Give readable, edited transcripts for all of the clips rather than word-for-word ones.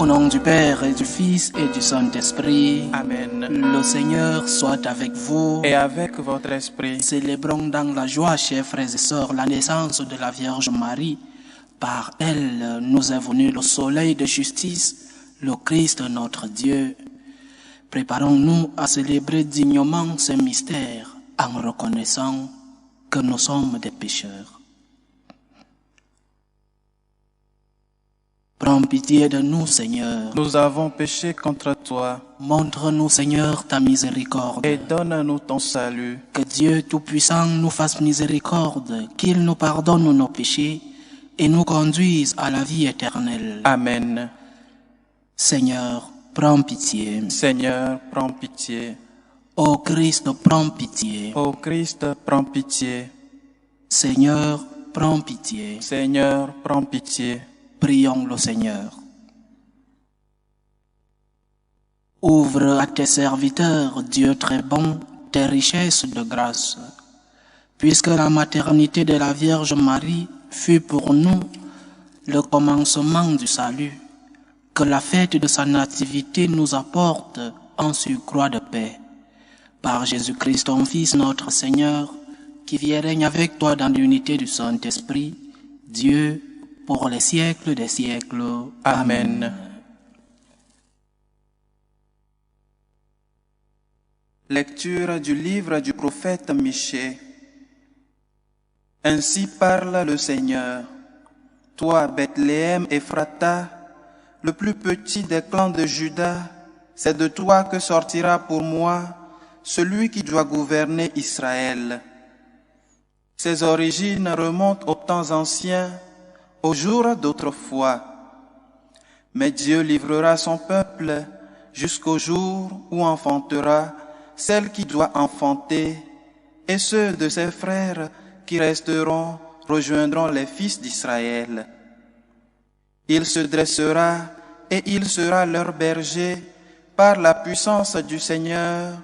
Au nom du Père et du Fils et du Saint-Esprit. Amen. Le Seigneur soit avec vous. Et avec votre esprit. Célébrons dans la joie, chers frères et sœurs, la naissance de la Vierge Marie. Par elle, nous est venu le soleil de justice, le Christ notre Dieu. Préparons-nous à célébrer dignement ce mystère en reconnaissant que nous sommes des pécheurs. Prends pitié de nous, Seigneur. Nous avons péché contre toi. Montre-nous, Seigneur, ta miséricorde. Et donne-nous ton salut. Que Dieu Tout-Puissant nous fasse miséricorde, qu'il nous pardonne nos péchés et nous conduise à la vie éternelle. Amen. Seigneur, prends pitié. Seigneur, prends pitié. Ô Christ, prends pitié. Ô Christ, prends pitié. Seigneur, prends pitié. Seigneur, prends pitié. Prions le Seigneur. Ouvre à tes serviteurs, Dieu très bon, tes richesses de grâce. Puisque la maternité de la Vierge Marie fut pour nous le commencement du salut, que la fête de sa nativité nous apporte un surcroît de paix. Par Jésus-Christ, ton Fils, notre Seigneur, qui vit et règne avec toi dans l'unité du Saint-Esprit, Dieu, pour les siècles des siècles. Amen. Lecture du livre du prophète Michée. Ainsi parle le Seigneur. Toi, Bethléem Ephrata, le plus petit des clans de Juda, c'est de toi que sortira pour moi celui qui doit gouverner Israël. Ses origines remontent aux temps anciens, aux jours d'autrefois. Mais Dieu livrera son peuple jusqu'au jour où enfantera celle qui doit enfanter, et ceux de ses frères qui resteront rejoindront les fils d'Israël. Il se dressera et il sera leur berger par la puissance du Seigneur,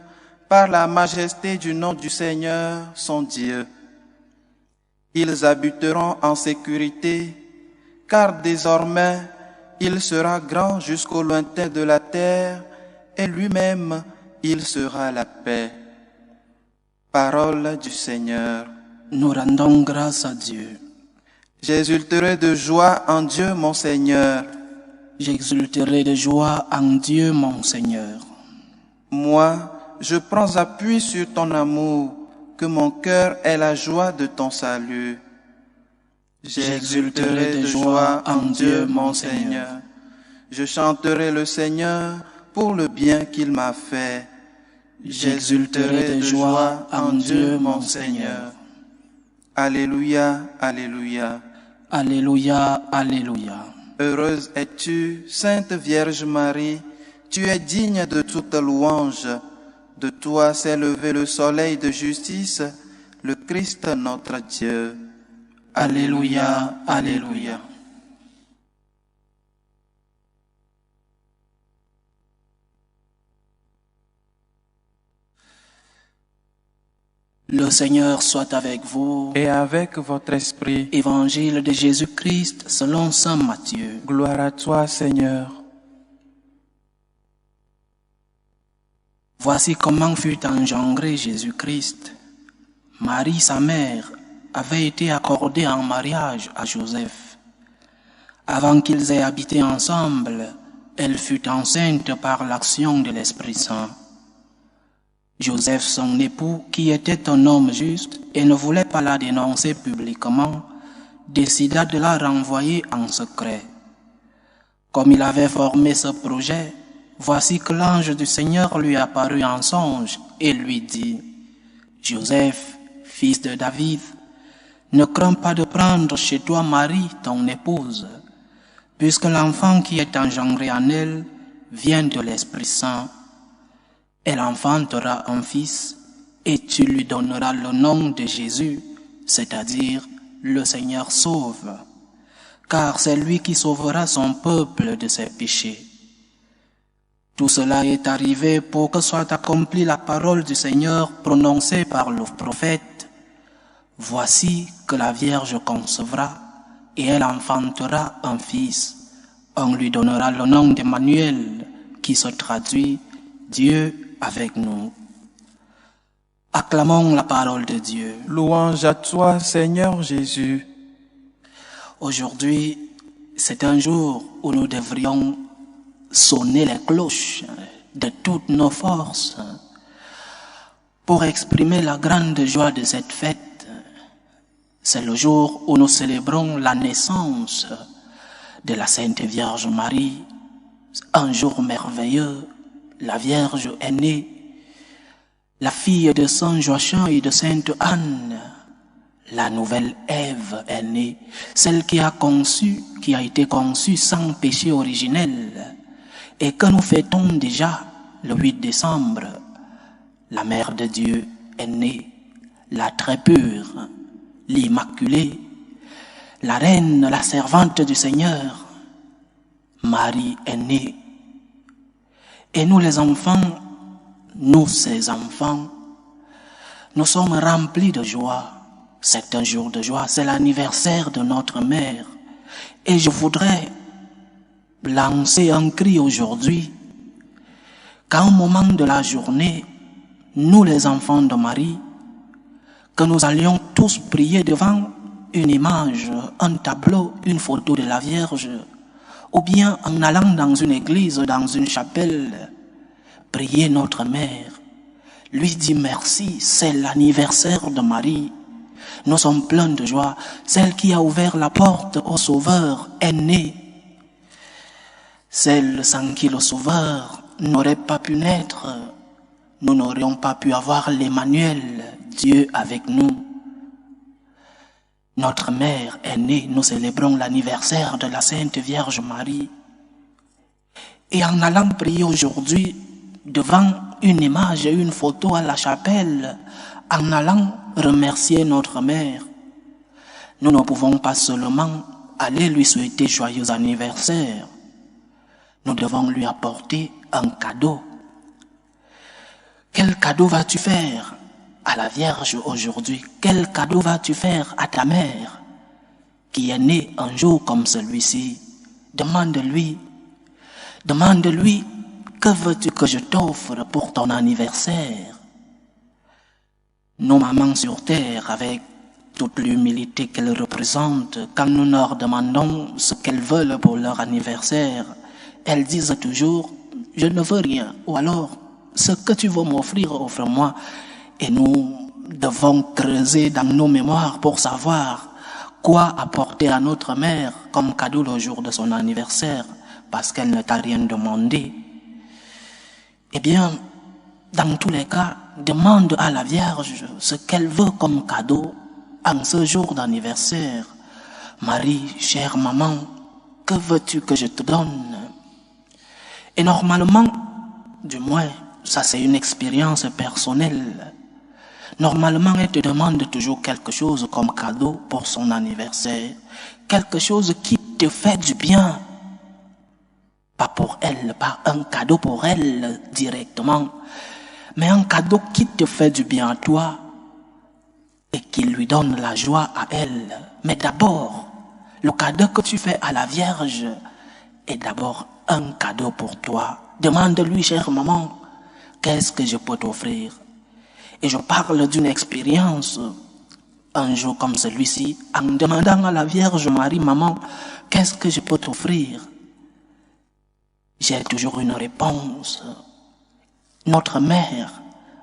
par la majesté du nom du Seigneur, son Dieu. Ils habiteront en sécurité, car désormais il sera grand jusqu'au lointain de la terre, et lui-même il sera la paix. Parole du Seigneur. Nous rendons grâce à Dieu. J'exulterai de joie en Dieu mon Seigneur. J'exulterai de joie en Dieu mon Seigneur. Moi, je prends appui sur ton amour, que mon cœur ait la joie de ton salut. J'exulterai de joie en Dieu mon Seigneur. Je chanterai le Seigneur pour le bien qu'il m'a fait. J'exulterai de joie en Dieu mon Seigneur. Alléluia, alléluia. Alléluia, alléluia. Heureuse es-tu, Sainte Vierge Marie, tu es digne de toute louange. De toi s'est levé le soleil de justice, le Christ notre Dieu. Alléluia, alléluia. Le Seigneur soit avec vous. Et avec votre esprit. Évangile de Jésus-Christ selon saint Matthieu. Gloire à toi, Seigneur. Voici comment fut engendré Jésus-Christ. Marie, sa mère, avait été accordée en mariage à Joseph. Avant qu'ils aient habité ensemble, elle fut enceinte par l'action de l'Esprit Saint. Joseph, son époux, qui était un homme juste et ne voulait pas la dénoncer publiquement, décida de la renvoyer en secret. Comme il avait formé ce projet, voici que l'ange du Seigneur lui apparut en songe et lui dit : « Joseph, fils de David, ne crains pas de prendre chez toi Marie, ton épouse, puisque l'enfant qui est engendré en elle vient de l'Esprit Saint. Elle enfantera un fils, et tu lui donneras le nom de Jésus, c'est-à-dire le Seigneur sauve, car c'est lui qui sauvera son peuple de ses péchés. Tout cela est arrivé pour que soit accomplie la parole du Seigneur prononcée par le prophète. Voici que la Vierge concevra, et elle enfantera un fils. On lui donnera le nom d'Emmanuel, qui se traduit Dieu avec nous. Acclamons la parole de Dieu. Louange à toi, Seigneur Jésus. Aujourd'hui, c'est un jour où nous devrions sonner les cloches de toutes nos forces pour exprimer la grande joie de cette fête. C'est le jour où nous célébrons la naissance de la Sainte Vierge Marie. Un jour merveilleux, la Vierge est née, la fille de Saint Joachim et de Sainte Anne. La nouvelle Ève est née, celle qui a été conçue sans péché originel, et que nous fêtons déjà le 8 décembre. La Mère de Dieu est née, la très pure, l'Immaculée, la Reine, la servante du Seigneur. Marie est née. Et nous les enfants, nous ces enfants, nous sommes remplis de joie. C'est un jour de joie, c'est l'anniversaire de notre mère. Et je voudrais lancer un cri aujourd'hui, qu'à un moment de la journée, nous les enfants de Marie, que nous allions tous prier devant une image, un tableau, une photo de la Vierge, ou bien en allant dans une église, dans une chapelle, prier notre mère, lui dire merci, c'est l'anniversaire de Marie. Nous sommes pleins de joie. Celle qui a ouvert la porte au Sauveur est née. Celle sans qui le Sauveur n'aurait pas pu naître. Nous n'aurions pas pu avoir l'Emmanuel, Dieu avec nous. Notre mère est née. Nous célébrons l'anniversaire de la Sainte Vierge Marie. Et en allant prier aujourd'hui devant une image et une photo à la chapelle, en allant remercier notre mère, nous ne pouvons pas seulement aller lui souhaiter joyeux anniversaire. Nous devons lui apporter un cadeau. Quel cadeau vas-tu faire à la Vierge aujourd'hui? Quel cadeau vas-tu faire à ta mère qui est née un jour comme celui-ci? Demande-lui, que veux-tu que je t'offre pour ton anniversaire? Nos mamans sur terre, avec toute l'humilité qu'elles représentent, quand nous leur demandons ce qu'elles veulent pour leur anniversaire, elles disent toujours « je ne veux rien » ou alors « ce que tu veux m'offrir, offre-moi ». Et nous devons creuser dans nos mémoires pour savoir quoi apporter à notre mère comme cadeau le jour de son anniversaire, parce qu'elle ne t'a rien demandé. Eh bien, dans tous les cas, demande à la Vierge ce qu'elle veut comme cadeau en ce jour d'anniversaire. Marie, chère maman, que veux-tu que je te donne? Et normalement, du moins, ça c'est une expérience personnelle. Normalement, elle te demande toujours quelque chose comme cadeau pour son anniversaire. Quelque chose qui te fait du bien. Pas pour elle, pas un cadeau pour elle directement, mais un cadeau qui te fait du bien à toi et qui lui donne la joie à elle. Mais d'abord, le cadeau que tu fais à la Vierge est d'abord un cadeau pour toi. Demande-lui, chère maman, qu'est-ce que je peux t'offrir? Et je parle d'une expérience, un jour comme celui-ci, en demandant à la Vierge Marie, maman, qu'est-ce que je peux t'offrir? J'ai toujours une réponse. Notre mère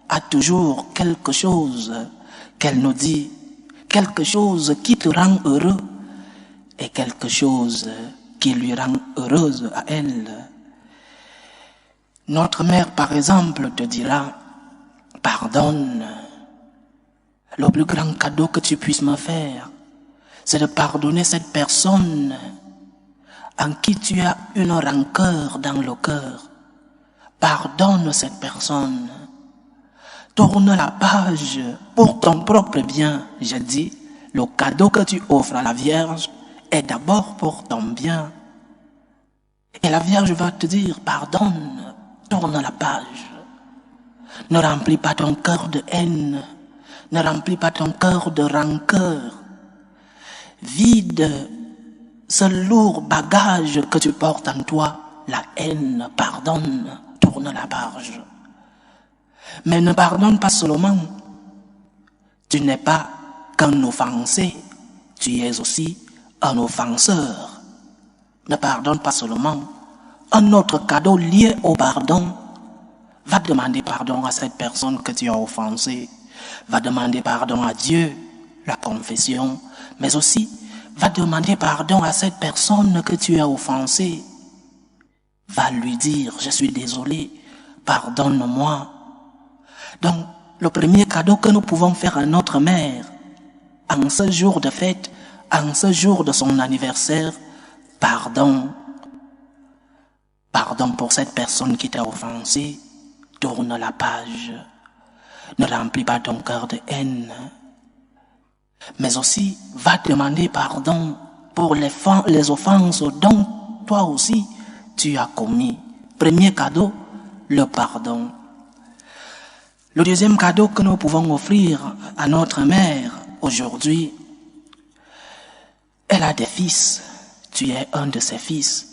a toujours quelque chose qu'elle nous dit, quelque chose qui te rend heureux et quelque chose qui lui rend heureuse à elle. Notre mère, par exemple, te dira, pardonne. Le plus grand cadeau que tu puisses me faire, c'est de pardonner cette personne en qui tu as une rancœur dans le cœur. Pardonne cette personne. Tourne la page pour ton propre bien. Je dis, le cadeau que tu offres à la Vierge est d'abord pour ton bien. Et la Vierge va te dire, pardonne, tourne la page. Ne remplis pas ton cœur de haine. Ne remplis pas ton cœur de rancœur. Vide ce lourd bagage que tu portes en toi, la haine, pardonne, tourne la page. Mais ne pardonne pas seulement. Tu n'es pas qu'un offensé, tu es aussi un offenseur. Ne pardonne pas seulement. Un autre cadeau lié au pardon. Va demander pardon à cette personne que tu as offensée. Va demander pardon à Dieu, la confession, mais aussi va demander pardon à cette personne que tu as offensée. Va lui dire, je suis désolé, pardonne-moi. Donc, le premier cadeau que nous pouvons faire à notre mère, en ce jour de fête, en ce jour de son anniversaire, pardon. Pardon pour cette personne qui t'a offensé. Tourne la page. Ne remplis pas ton cœur de haine. Mais aussi, va demander pardon pour les offenses dont toi aussi tu as commis. Premier cadeau, le pardon. Le deuxième cadeau que nous pouvons offrir à notre mère aujourd'hui, elle a des fils. Tu es un de ses fils.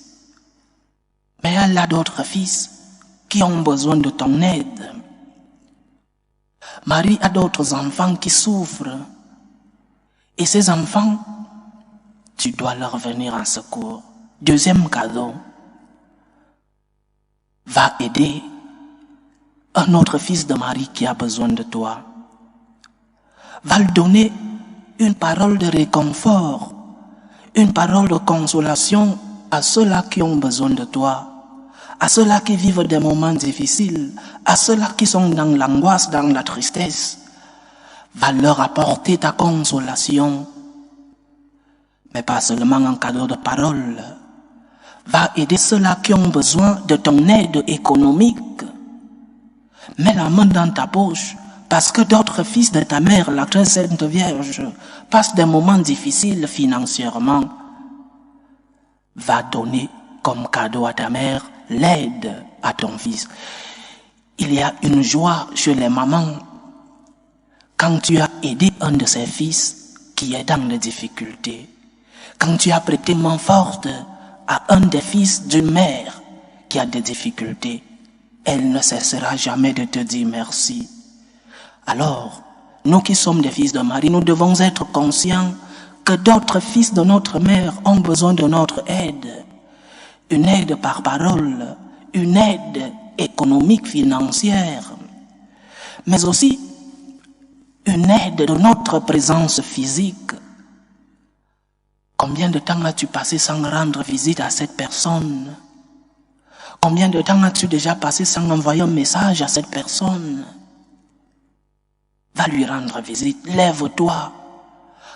Mais elle a d'autres fils qui ont besoin de ton aide. Marie a d'autres enfants qui souffrent. Et ces enfants, tu dois leur venir en secours. Deuxième cadeau, va aider un autre fils de Marie qui a besoin de toi. Va lui donner une parole de réconfort, une parole de consolation à ceux-là qui ont besoin de toi, à ceux-là qui vivent des moments difficiles, à ceux-là qui sont dans l'angoisse, dans la tristesse. Va leur apporter ta consolation, mais pas seulement un cadeau de parole. Va aider ceux-là qui ont besoin de ton aide économique. Mets la main dans ta poche, parce que d'autres fils de ta mère, la très sainte Vierge, passent des moments difficiles financièrement. Va donner comme cadeau à ta mère l'aide à ton fils. Il y a une joie chez les mamans quand tu as aidé un de ses fils qui est dans les difficultés. Quand tu as prêté main forte à un des fils d'une mère qui a des difficultés, elle ne cessera jamais de te dire merci. Alors, nous qui sommes des fils de Marie, nous devons être conscients que d'autres fils de notre mère ont besoin de notre aide. Une aide par parole, une aide économique, financière, mais aussi une aide de notre présence physique. Combien de temps as-tu passé sans rendre visite à cette personne? Combien de temps as-tu déjà passé sans envoyer un message à cette personne? Va lui rendre visite, lève-toi,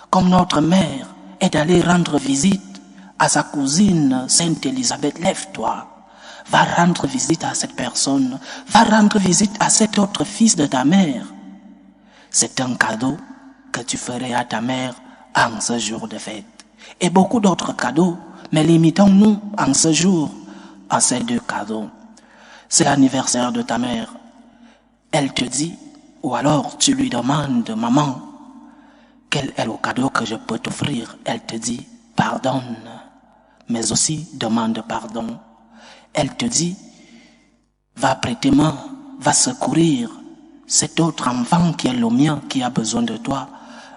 comme notre mère est allée rendre visite à sa cousine Sainte Élisabeth, lève-toi, va rendre visite à cette personne, va rendre visite à cet autre fils de ta mère. C'est un cadeau que tu ferais à ta mère en ce jour de fête. Et beaucoup d'autres cadeaux, mais limitons-nous en ce jour à ces deux cadeaux. C'est l'anniversaire de ta mère. Elle te dit, ou alors tu lui demandes, maman, quel est le cadeau que je peux t'offrir? Elle te dit, pardonne, mais aussi demande pardon. Elle te dit, va prêter main, va secourir cet autre enfant qui est le mien, qui a besoin de toi.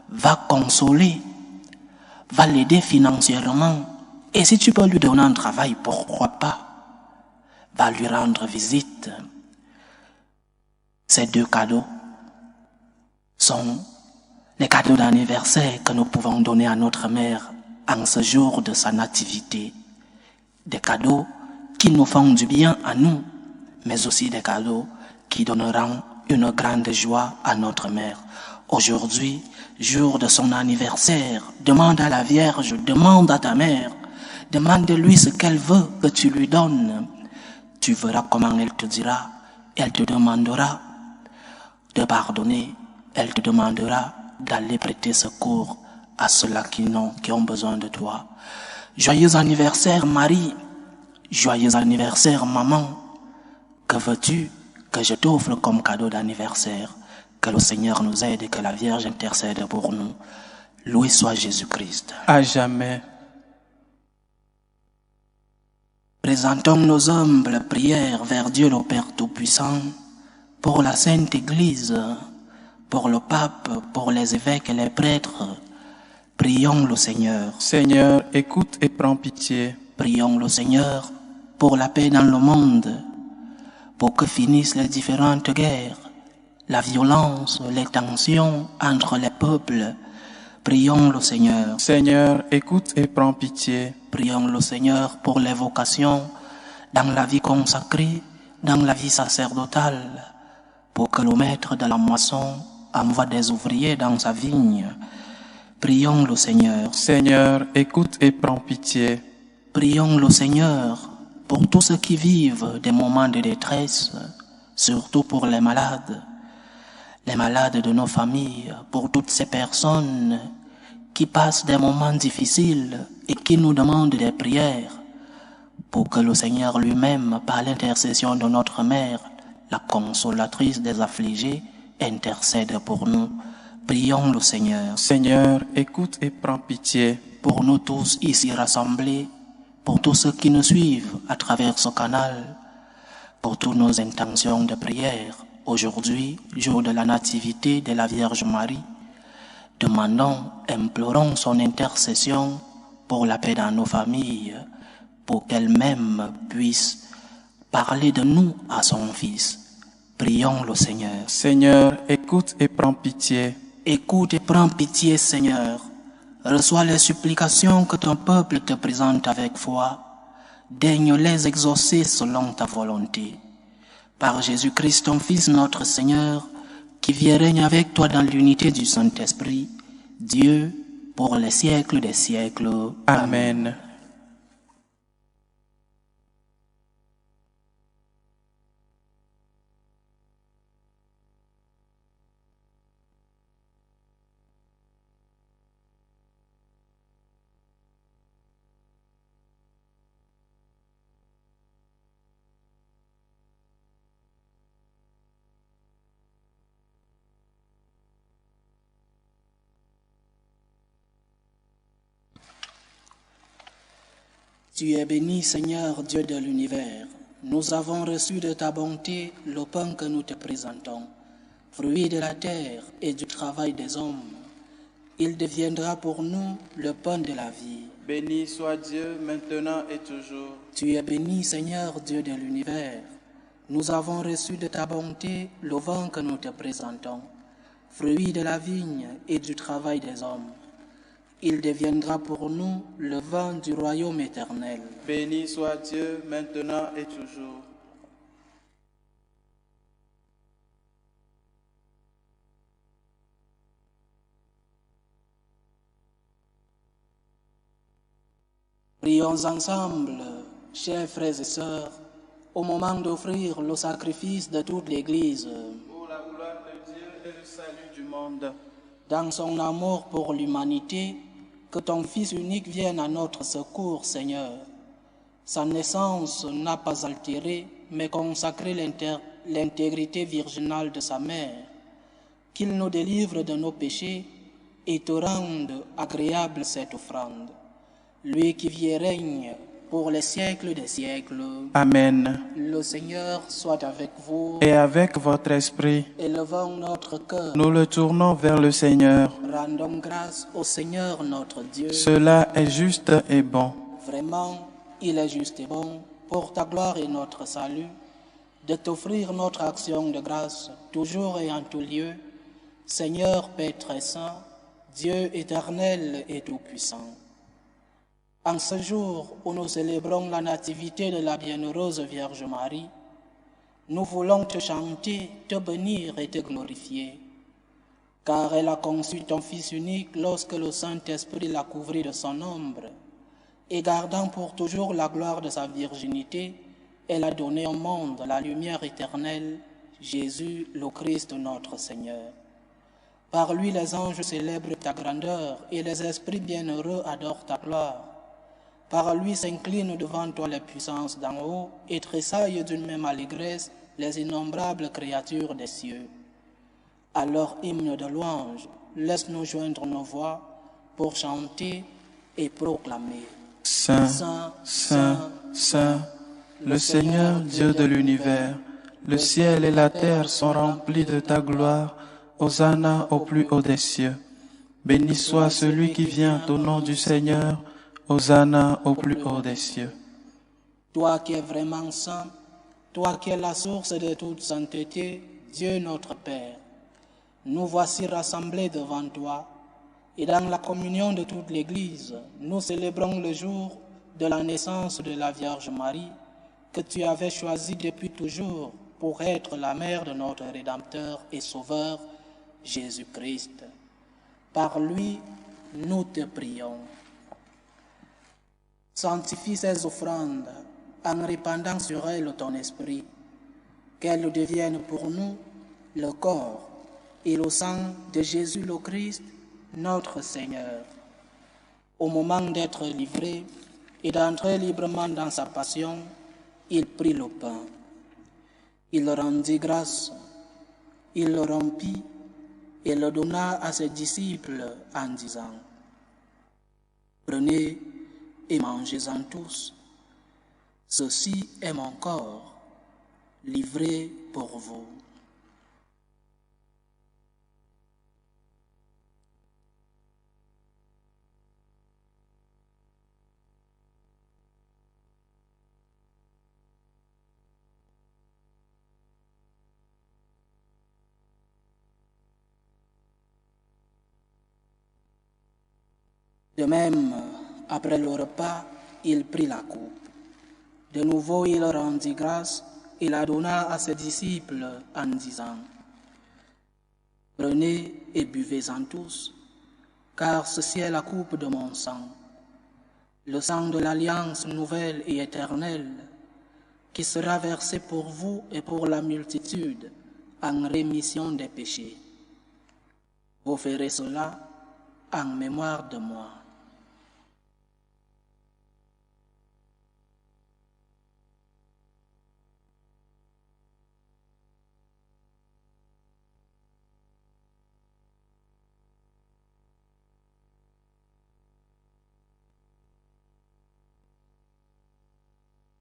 Va consoler, va l'aider financièrement. Et si tu peux lui donner un travail, pourquoi pas? Va lui rendre visite. Ces deux cadeaux sont les cadeaux d'anniversaire que nous pouvons donner à notre mère en ce jour de sa nativité. Des cadeaux qui nous font du bien à nous, mais aussi des cadeaux qui donneront une grande joie à notre mère. Aujourd'hui, jour de son anniversaire, demande à la Vierge, demande à ta mère, demande-lui ce qu'elle veut que tu lui donnes. Tu verras comment elle te dira. Elle te demandera de pardonner. Elle te demandera d'aller prêter secours à ceux-là qui ont besoin de toi. Joyeux anniversaire Marie, joyeux anniversaire maman. Que veux-tu que je t'offre comme cadeau d'anniversaire? Que le Seigneur nous aide et que la Vierge intercède pour nous. Loué soit Jésus-Christ. À jamais. Présentons nos humbles prières vers Dieu le Père Tout-Puissant, pour la Sainte Église, pour le pape, pour les évêques et les prêtres. Prions le Seigneur. Seigneur, écoute et prends pitié. Prions le Seigneur pour la paix dans le monde, pour que finissent les différentes guerres, la violence, les tensions entre les peuples. Prions le Seigneur. Seigneur, écoute et prends pitié. Prions le Seigneur pour les vocations dans la vie consacrée, dans la vie sacerdotale, pour que le maître de la moisson envoie des ouvriers dans sa vigne. Prions le Seigneur. Seigneur, écoute et prends pitié. Prions le Seigneur pour tous ceux qui vivent des moments de détresse, surtout pour les malades de nos familles, pour toutes ces personnes qui passent des moments difficiles et qui nous demandent des prières, pour que le Seigneur lui-même, par l'intercession de notre Mère, la consolatrice des affligés, intercède pour nous. Prions le Seigneur. Seigneur, écoute et prends pitié. Pour nous tous ici rassemblés, pour tous ceux qui nous suivent à travers ce canal, pour toutes nos intentions de prière, aujourd'hui, jour de la nativité de la Vierge Marie, demandons, implorons son intercession pour la paix dans nos familles, pour qu'elle-même puisse parler de nous à son Fils. Prions le Seigneur. Seigneur, écoute et prends pitié. Écoute et prends pitié, Seigneur. Reçois les supplications que ton peuple te présente avec foi. Daigne les exaucer selon ta volonté. Par Jésus-Christ, ton Fils, notre Seigneur, qui vit et règne avec toi dans l'unité du Saint-Esprit, Dieu, pour les siècles des siècles. Amen. Tu es béni, Seigneur, Dieu de l'univers. Nous avons reçu de ta bonté le pain que nous te présentons, fruit de la terre et du travail des hommes. Il deviendra pour nous le pain de la vie. Béni soit Dieu, maintenant et toujours. Tu es béni, Seigneur, Dieu de l'univers. Nous avons reçu de ta bonté le vin que nous te présentons, fruit de la vigne et du travail des hommes. Il deviendra pour nous le vin du royaume éternel. Béni soit Dieu, maintenant et toujours. Prions ensemble, chers frères et sœurs, au moment d'offrir le sacrifice de toute l'Église. Pour la gloire de Dieu et le salut du monde. Dans son amour pour l'humanité, que ton Fils unique vienne à notre secours, Seigneur. Sa naissance n'a pas altéré, mais consacré l'intégrité virginale de sa mère. Qu'il nous délivre de nos péchés et te rende agréable cette offrande. Lui qui vit et règne pour les siècles des siècles. Amen. Le Seigneur soit avec vous. Et avec votre esprit, Élevons notre cœur. nous le tournons vers le Seigneur. Rendons grâce au Seigneur notre Dieu. Cela est juste et bon. Vraiment, il est juste et bon, pour ta gloire et notre salut, de t'offrir notre action de grâce, toujours et en tout lieu, Seigneur Père très saint, Dieu éternel et tout-puissant. En ce jour où nous célébrons la nativité de la bienheureuse Vierge Marie, nous voulons te chanter, te bénir et te glorifier, car elle a conçu ton Fils unique lorsque le Saint-Esprit l'a couvert de son ombre, et gardant pour toujours la gloire de sa virginité, elle a donné au monde la lumière éternelle, Jésus, le Christ notre Seigneur. Par lui les anges célèbrent ta grandeur et les esprits bienheureux adorent ta gloire. Par lui s'inclinent devant toi les puissances d'en haut et tressaillent d'une même allégresse les innombrables créatures des cieux. À leur hymne de louange, laisse-nous joindre nos voix pour chanter et proclamer. Saint, Saint, Saint, le Seigneur Dieu de l'univers. Le ciel et la terre sont remplis de ta gloire. Hosanna au plus haut des cieux. Béni soit celui qui vient au nom du Seigneur. Hosanna au plus haut des cieux. Toi qui es vraiment saint, toi qui es la source de toute sainteté, Dieu notre Père, nous voici rassemblés devant toi, et dans la communion de toute l'Église, nous célébrons le jour de la naissance de la Vierge Marie, que tu avais choisie depuis toujours pour être la mère de notre Rédempteur et Sauveur, Jésus-Christ. Par lui, nous te prions. Sanctifie ces offrandes en répandant sur elles ton esprit, qu'elles deviennent pour nous le corps et le sang de Jésus le Christ, notre Seigneur. Au moment d'être livré et d'entrer librement dans sa passion, il prit le pain. Il rendit grâce, il le rompit et le donna à ses disciples en disant : Prenez et mangez-en tous. Ceci est mon corps, livré pour vous. De même, après le repas, il prit la coupe. De nouveau, il rendit grâce et la donna à ses disciples en disant : Prenez et buvez-en tous, car ceci est la coupe de mon sang, le sang de l'alliance nouvelle et éternelle, qui sera versé pour vous et pour la multitude en rémission des péchés. Vous ferez cela en mémoire de moi.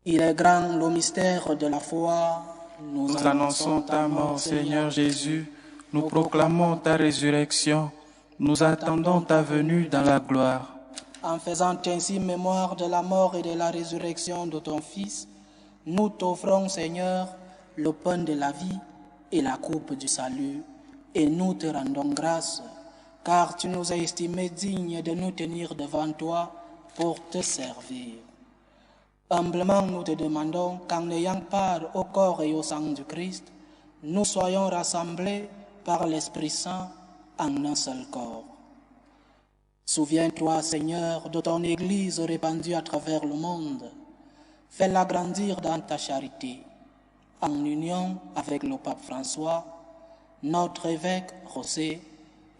Il est grand le mystère de la foi. Nous annonçons ta mort, Seigneur Jésus. Nous proclamons ta résurrection. Nous attendons ta venue dans la gloire. En faisant ainsi mémoire de la mort et de la résurrection de ton Fils, nous t'offrons, Seigneur, le pain de la vie et la coupe du salut, et nous te rendons grâce, car tu nous as estimés dignes de nous tenir devant toi pour te servir. Humblement, nous te demandons qu'en ayant part au corps et au sang du Christ, nous soyons rassemblés par l'Esprit Saint en un seul corps. Souviens-toi, Seigneur, de ton Église répandue à travers le monde. Fais-la grandir dans ta charité, en union avec le pape François, notre évêque José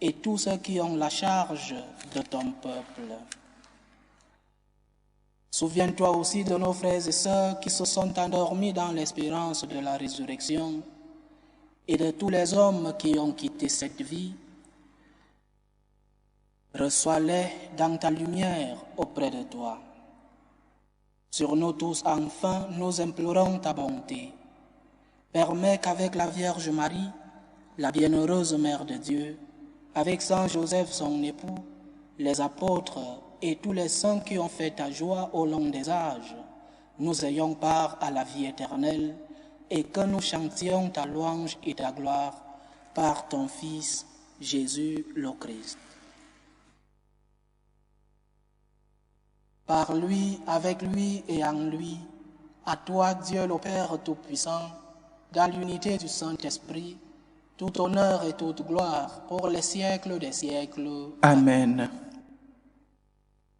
et tous ceux qui ont la charge de ton peuple. Souviens-toi aussi de nos frères et sœurs qui se sont endormis dans l'espérance de la résurrection et de tous les hommes qui ont quitté cette vie. Reçois-les dans ta lumière auprès de toi. Sur nous tous, enfin, nous implorons ta bonté. Permets qu'avec la Vierge Marie, la bienheureuse Mère de Dieu, avec Saint Joseph son époux, les apôtres et tous les saints qui ont fait ta joie au long des âges, nous ayons part à la vie éternelle et que nous chantions ta louange et ta gloire par ton Fils, Jésus le Christ. Par lui, avec lui et en lui, à toi, Dieu le Père Tout-Puissant, dans l'unité du Saint-Esprit, tout honneur et toute gloire pour les siècles des siècles. Amen.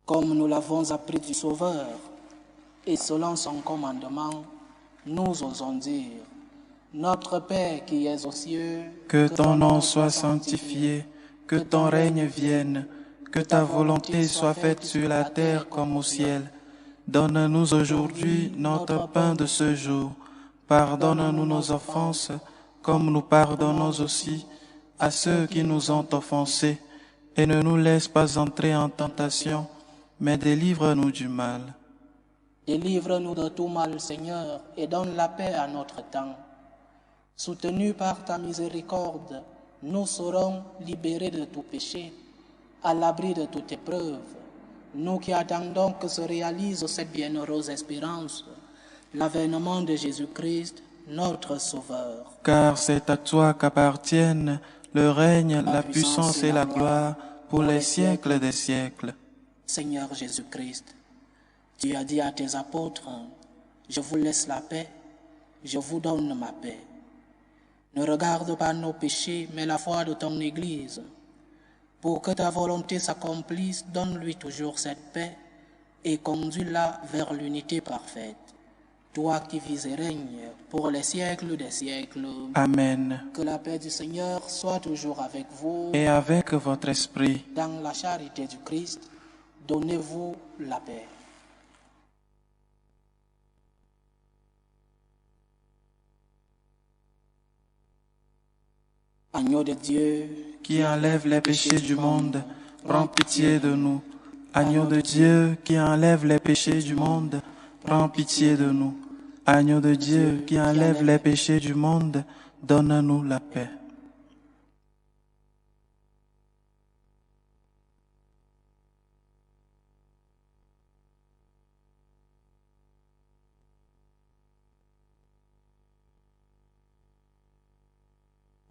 Comme nous l'avons appris du Sauveur, et selon son commandement, nous osons dire : Notre Père qui es aux cieux, que ton nom soit sanctifié, que ton règne vienne, que ta volonté soit faite sur la terre comme au ciel. Donne-nous aujourd'hui notre pain de ce jour. Pardonne-nous nos offenses, comme nous pardonnons aussi à ceux qui nous ont offensés. Et ne nous laisse pas entrer en tentation, mais délivre-nous du mal. Délivre-nous de tout mal, Seigneur, et donne la paix à notre temps. Soutenus par ta miséricorde, nous serons libérés de tout péché, à l'abri de toute épreuve. Nous qui attendons que se réalise cette bienheureuse espérance, l'avènement de Jésus-Christ, notre Sauveur. Car c'est à toi qu'appartiennent le règne, la puissance et la gloire pour les siècles des siècles. Seigneur Jésus-Christ, tu as dit à tes apôtres, « Je vous laisse la paix, je vous donne ma paix. » Ne regarde pas nos péchés, mais la foi de ton Église. Pour que ta volonté s'accomplisse, donne-lui toujours cette paix et conduis-la vers l'unité parfaite. Toi qui vis et règnes pour les siècles des siècles. Amen. Que la paix du Seigneur soit toujours avec vous. Et avec votre esprit. Dans la charité du Christ, donnez-vous la paix. Agneau de Dieu, qui enlève les péchés du monde, prends pitié de nous. Agneau de Dieu, qui enlève les péchés du monde, prends pitié de nous. Agneau de Dieu, qui enlève les péchés du monde, donne-nous la paix.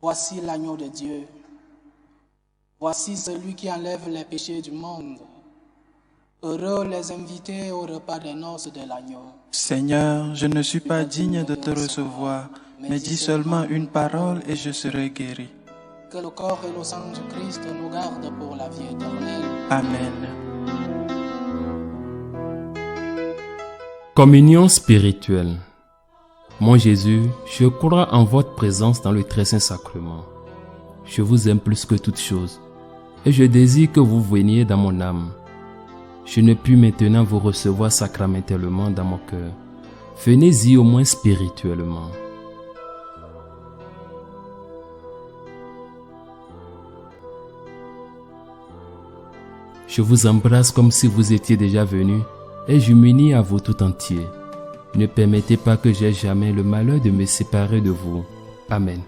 Voici l'agneau de Dieu. Voici celui qui enlève les péchés du monde. Heureux les invités au repas des noces de l'agneau. Seigneur, je ne suis pas digne de te recevoir, mais dis seulement une parole et je serai guéri. Que le corps et le sang du Christ nous gardent pour la vie éternelle. Amen. Communion spirituelle. Mon Jésus, je crois en votre présence dans le très saint sacrement. Je vous aime plus que toute chose, et je désire que vous veniez dans mon âme. Je ne puis maintenant vous recevoir sacramentellement dans mon cœur. Venez-y au moins spirituellement. Je vous embrasse comme si vous étiez déjà venu, et je m'unis à vous tout entier. Ne permettez pas que j'aie jamais le malheur de me séparer de vous. Amen.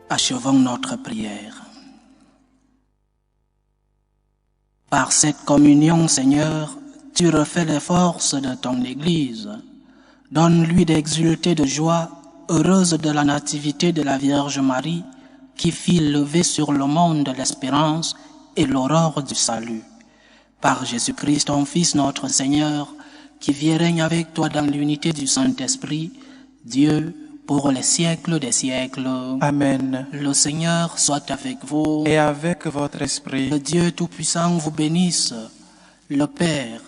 Achevons notre prière. Par cette communion, Seigneur, tu refais les forces de ton Église. Donne-lui d'exulter de joie, heureuse de la nativité de la Vierge Marie, qui fit lever sur le monde l'espérance et l'aurore du salut. Par Jésus-Christ, ton Fils, notre Seigneur, qui vit et règne avec toi dans l'unité du Saint-Esprit, Dieu, pour les siècles des siècles. Amen. Le Seigneur soit avec vous. Et avec votre esprit. Le Dieu Tout-Puissant vous bénisse, le Père,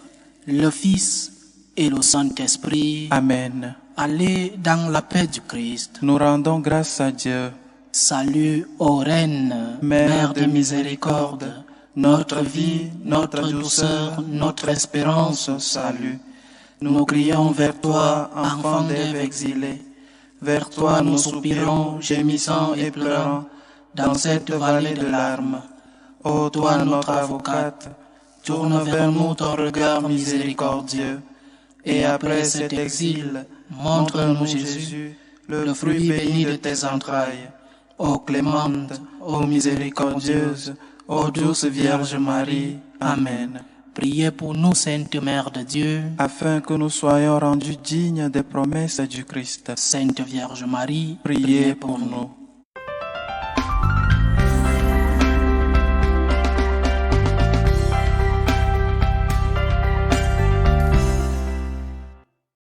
le Fils et le Saint-Esprit. Amen. Allez dans la paix du Christ. Nous rendons grâce à Dieu. Salut ô Reine, Mère de miséricorde, notre vie, notre douceur, notre espérance, salut. Nous crions vers toi, enfant d'Ève exilée. Vers toi nous soupirons, gémissant et pleurant, dans cette vallée de larmes. Ô toi notre avocate, tourne vers nous ton regard miséricordieux, et après cet exil, montre-nous Jésus, le fruit béni de tes entrailles. Ô clémente, ô miséricordieuse, Ô douce Vierge Marie, Amen. Priez pour nous, Sainte Mère de Dieu, Afin que nous soyons rendus dignes des promesses du Christ. Sainte Vierge Marie, Priez pour nous.